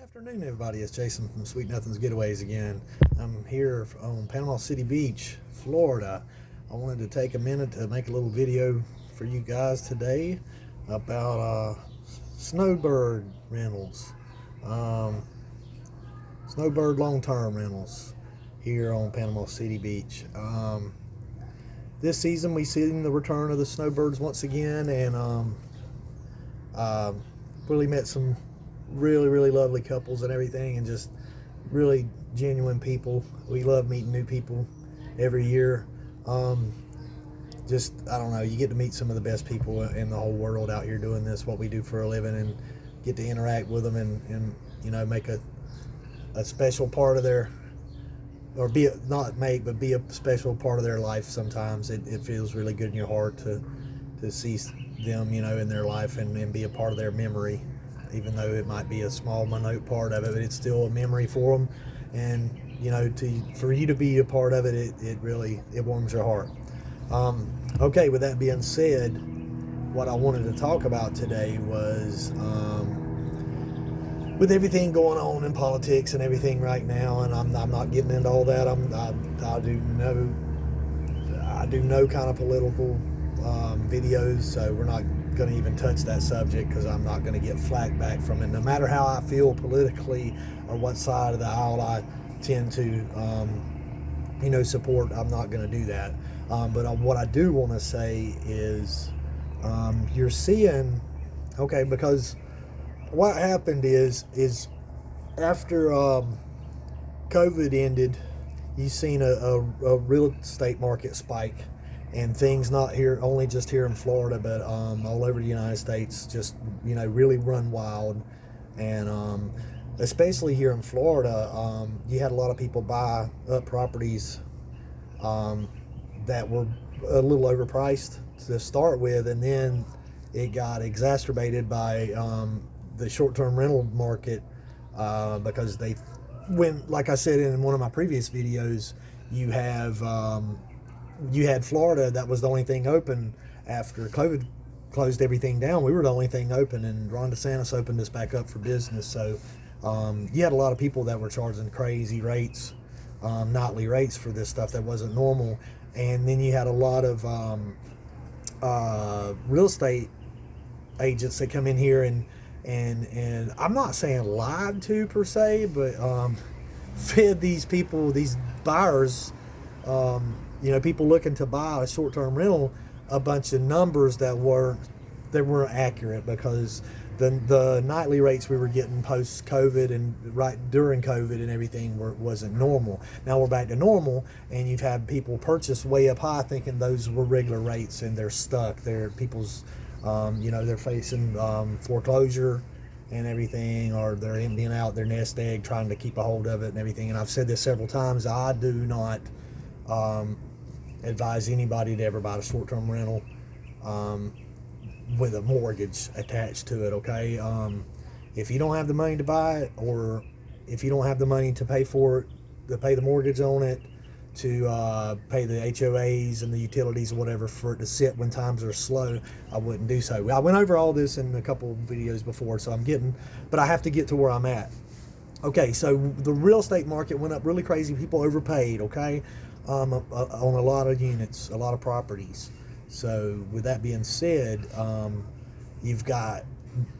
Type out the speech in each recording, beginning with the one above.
Afternoon, everybody. It's Jason from Sweet Nothings Getaways again. I'm here on Panama City Beach, Florida. I wanted to take a minute to make a little video for you guys today about snowbird rentals, snowbird long-term rentals here on Panama City Beach. This season we've seen the return of the snowbirds once again, and really met some really lovely couples and everything, and just really genuine people. We love meeting new people every year. Just, I don't know, you get to meet some of the best people in the whole world out here doing this, what we do for a living, and get to interact with them and you know, make a special part of their, or be a special part of their life. Sometimes it feels really good in your heart to see them, you know, in their life and be a part of their memory. Even though it might be a small minute part of it, but it's still a memory for them. And you know, for you to be a part of it, it really warms your heart. Okay, with that being said, what I wanted to talk about today was with everything going on in politics and everything right now, and I'm not getting into all that. I do no kind of political videos, so we're not going to even touch that subject, because I'm not going to get flack back from it. No matter how I feel politically or what side of the aisle I tend to you know, support, I'm not going to do that. But what I do want to say is you're seeing, okay, because what happened is after COVID ended, you've seen a real estate market spike, and things not here, only just here in Florida, but all over the United States, just, you know, really run wild. And especially here in Florida, you had a lot of people buy up properties that were a little overpriced to start with, and then it got exacerbated by the short-term rental market, because like I said in one of my previous videos, you had Florida, that was the only thing open after COVID closed everything down. We were the only thing open, and Ron DeSantis opened us back up for business. So you had a lot of people that were charging crazy rates, nightly rates for this stuff that wasn't normal. And then you had a lot of real estate agents that come in here and I'm not saying lied to per se, but fed these people, these buyers, you know, people looking to buy a short-term rental, a bunch of numbers that weren't accurate, because the nightly rates we were getting post-COVID and right during COVID and everything wasn't normal. Now we're back to normal, and you've had people purchase way up high thinking those were regular rates, and they're stuck. People's, you know, they're facing foreclosure and everything, or they're emptying out their nest egg, trying to keep a hold of it and everything. And I've said this several times, I do not advise anybody to ever buy a short-term rental with a mortgage attached to it. Okay, if you don't have the money to buy it, or if you don't have the money to pay for it, to pay the mortgage on it, to pay the HOAs and the utilities or whatever for it to sit when times are slow, I wouldn't do so. I went over all this in a couple of videos before, so but I have to get to where I'm at. Okay, so the real estate market went up really crazy. People overpaid, okay, on a lot of units, a lot of properties. So with that being said, you've got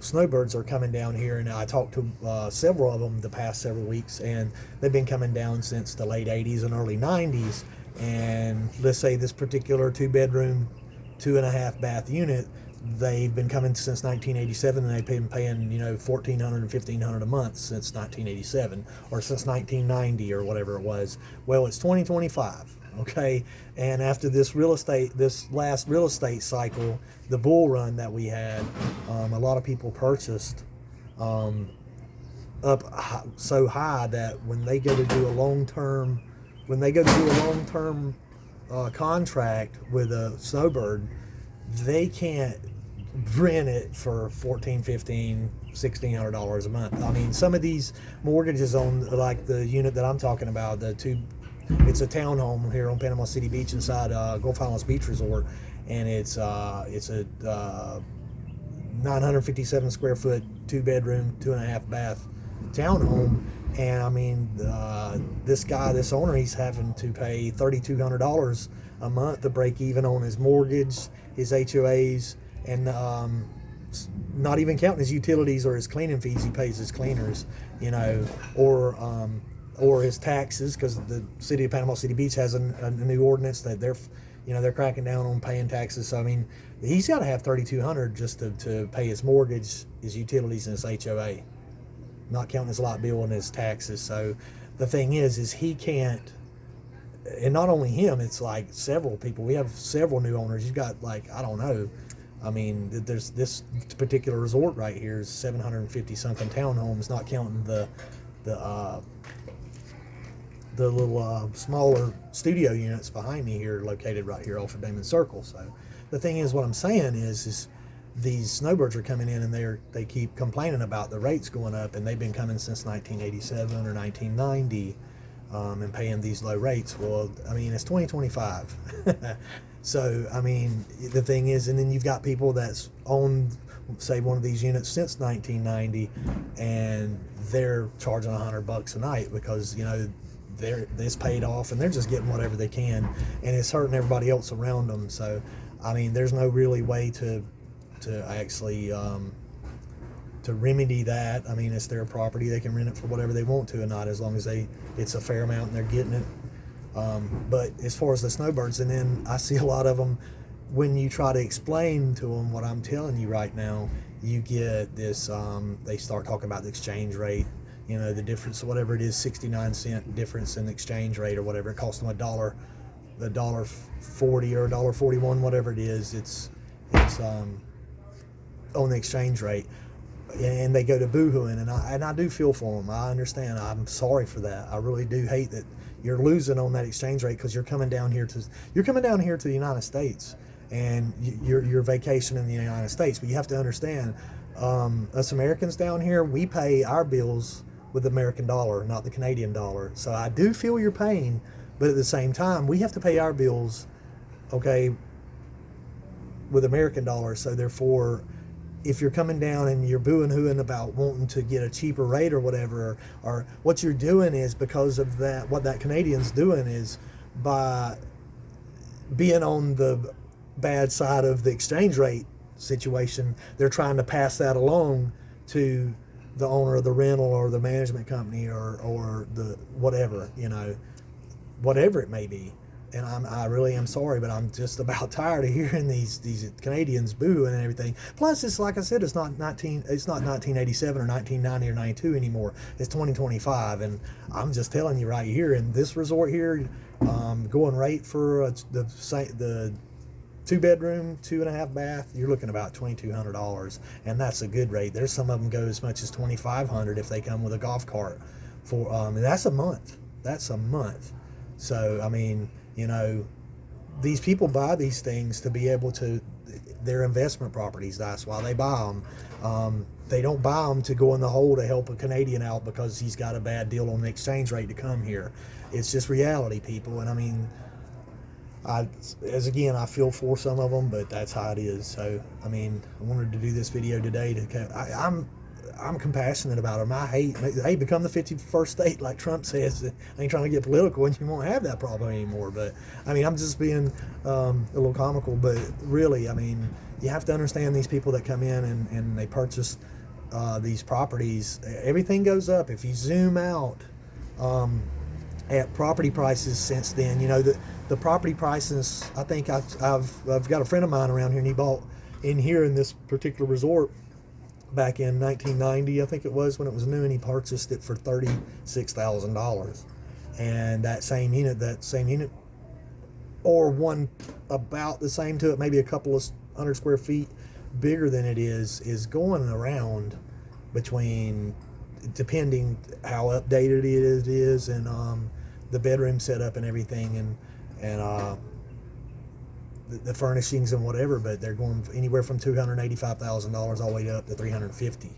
snowbirds are coming down here, and I talked to several of them the past several weeks, and they've been coming down since the late 80s and early 90s. And let's say this particular 2-bedroom, 2.5 bath unit, they've been coming since 1987, and they've been paying, you know, $1,400 and $1,500 a month since 1987, or since 1990, or whatever it was. Well, it's 2025, okay, and after this last real estate cycle, the bull run that we had, a lot of people purchased up so high that when they go to do a long-term contract with a snowbird, they can't rent it for $1,400, $1,500, $1,600 a month. I mean, some of these mortgages on, like the unit that I'm talking about, it's a townhome here on Panama City Beach inside Gulf Highlands Beach Resort, and it's a 957 square foot, 2-bedroom, 2.5 bath townhome. And I mean, this owner, he's having to pay $3,200 a month to break even on his mortgage, his HOAs, and not even counting his utilities or his cleaning fees. He pays his cleaners, you know, or his taxes, because the city of Panama City Beach has a new ordinance that they're cracking down on paying taxes. So I mean, he's got to have $3,200 just to pay his mortgage, his utilities, and his HOA, not counting his light bill and his taxes. So the thing is he can't. And not only him, it's like several people. We have several new owners. You've got, like, I don't know. I mean, there's this particular resort right here is 750 something townhomes, not counting the little smaller studio units behind me here, located right here off of Damon Circle. So the thing is, what I'm saying is these snowbirds are coming in, and they keep complaining about the rates going up, and they've been coming since 1987 or 1990. And paying these low rates. Well, I mean, it's 2025. So, I mean, the thing is, and then you've got people that's owned, say, one of these units since 1990, and they're charging $100 a night because, you know, this paid off, and they're just getting whatever they can, and it's hurting everybody else around them. So, I mean, there's no really way to actually to remedy that. I mean, it's their property. They can rent it for whatever they want to, and not as long as it's a fair amount and they're getting it. But as far as the snowbirds, and then I see a lot of them, when you try to explain to them what I'm telling you right now, you get this, they start talking about the exchange rate, you know, the difference, whatever it is, 69-cent difference in the exchange rate or whatever. It costs them $1.40 or $1.41, whatever it is. It's on the exchange rate. And they go to boohooing, and I do feel for them. I understand. I'm sorry for that. I really do hate that you're losing on that exchange rate, because you're coming down here to the United States, and you're vacationing in the United States. But you have to understand, us Americans down here, we pay our bills with the American dollar, not the Canadian dollar. So I do feel your pain, but at the same time, we have to pay our bills, okay, with American dollars. So therefore, if you're coming down and you're booing-hooing about wanting to get a cheaper rate or whatever, or what you're doing is, because of that, what that Canadian's doing is, by being on the bad side of the exchange rate situation, they're trying to pass that along to the owner of the rental or the management company or the whatever, you know, whatever it may be. And I really am sorry, but I'm just about tired of hearing these Canadians boo and everything. Plus, it's like I said, it's not 1987 or 1990 or 92 anymore. It's 2025, and I'm just telling you right here, in this resort here, going rate for the 2-bedroom, 2.5 bath, you're looking about $2,200, and that's a good rate. There's some of them go as much as $2,500 if they come with a golf cart. And that's a month. That's a month. So I mean, you know, these people buy these things to be able to, they're investment properties. That's why they buy them. They don't buy them to go in the hole to help a Canadian out because he's got a bad deal on the exchange rate to come here. It's just reality, people. And I mean, I feel for some of them, but that's how it is. So, I mean, I wanted to do this video today I'm compassionate about them. I hate become the 51st state, like Trump says. I ain't trying to get political, and you won't have that problem anymore. But I mean, I'm just being a little comical. But really, I mean, you have to understand these people that come in and they purchase these properties. Everything goes up. If you zoom out at property prices since then, you know, the property prices. I think I've got a friend of mine around here, and he bought in here in this particular resort back in 1990, I think it was, when it was new, and he purchased it for $36,000. And that same unit, or one about the same to it, maybe a couple of 100 square feet bigger than it is going around between, depending how updated it is, and the bedroom setup and everything, and the furnishings and whatever, but they're going anywhere from $285,000 all the way up to $350,000.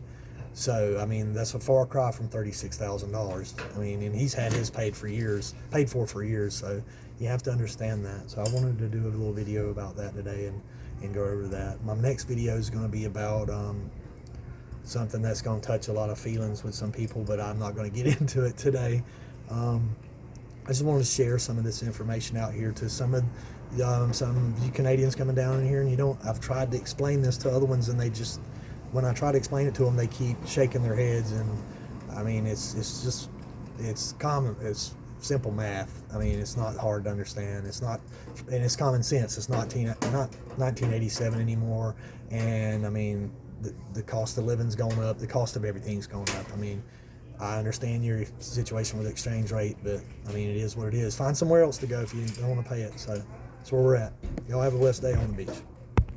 So I mean, that's a far cry from $36,000. I mean, and he's had his paid for for years. So you have to understand that. So I wanted to do a little video about that today and go over that. My next video is going to be about something that's going to touch a lot of feelings with some people, but I'm not going to get into it today. I just wanted to share some of this information out here to some of you Canadians coming down in here, and I've tried to explain this to other ones, and they just, when I try to explain it to them, they keep shaking their heads. And I mean, it's common, it's simple math. I mean, it's not hard to understand. And it's common sense. It's not 1987 anymore. And I mean, the cost of living's going up. The cost of everything's going up. I mean, I understand your situation with the exchange rate, but I mean, it is what it is. Find somewhere else to go if you don't want to pay it. So that's where we're at. Y'all have a blessed day on the beach.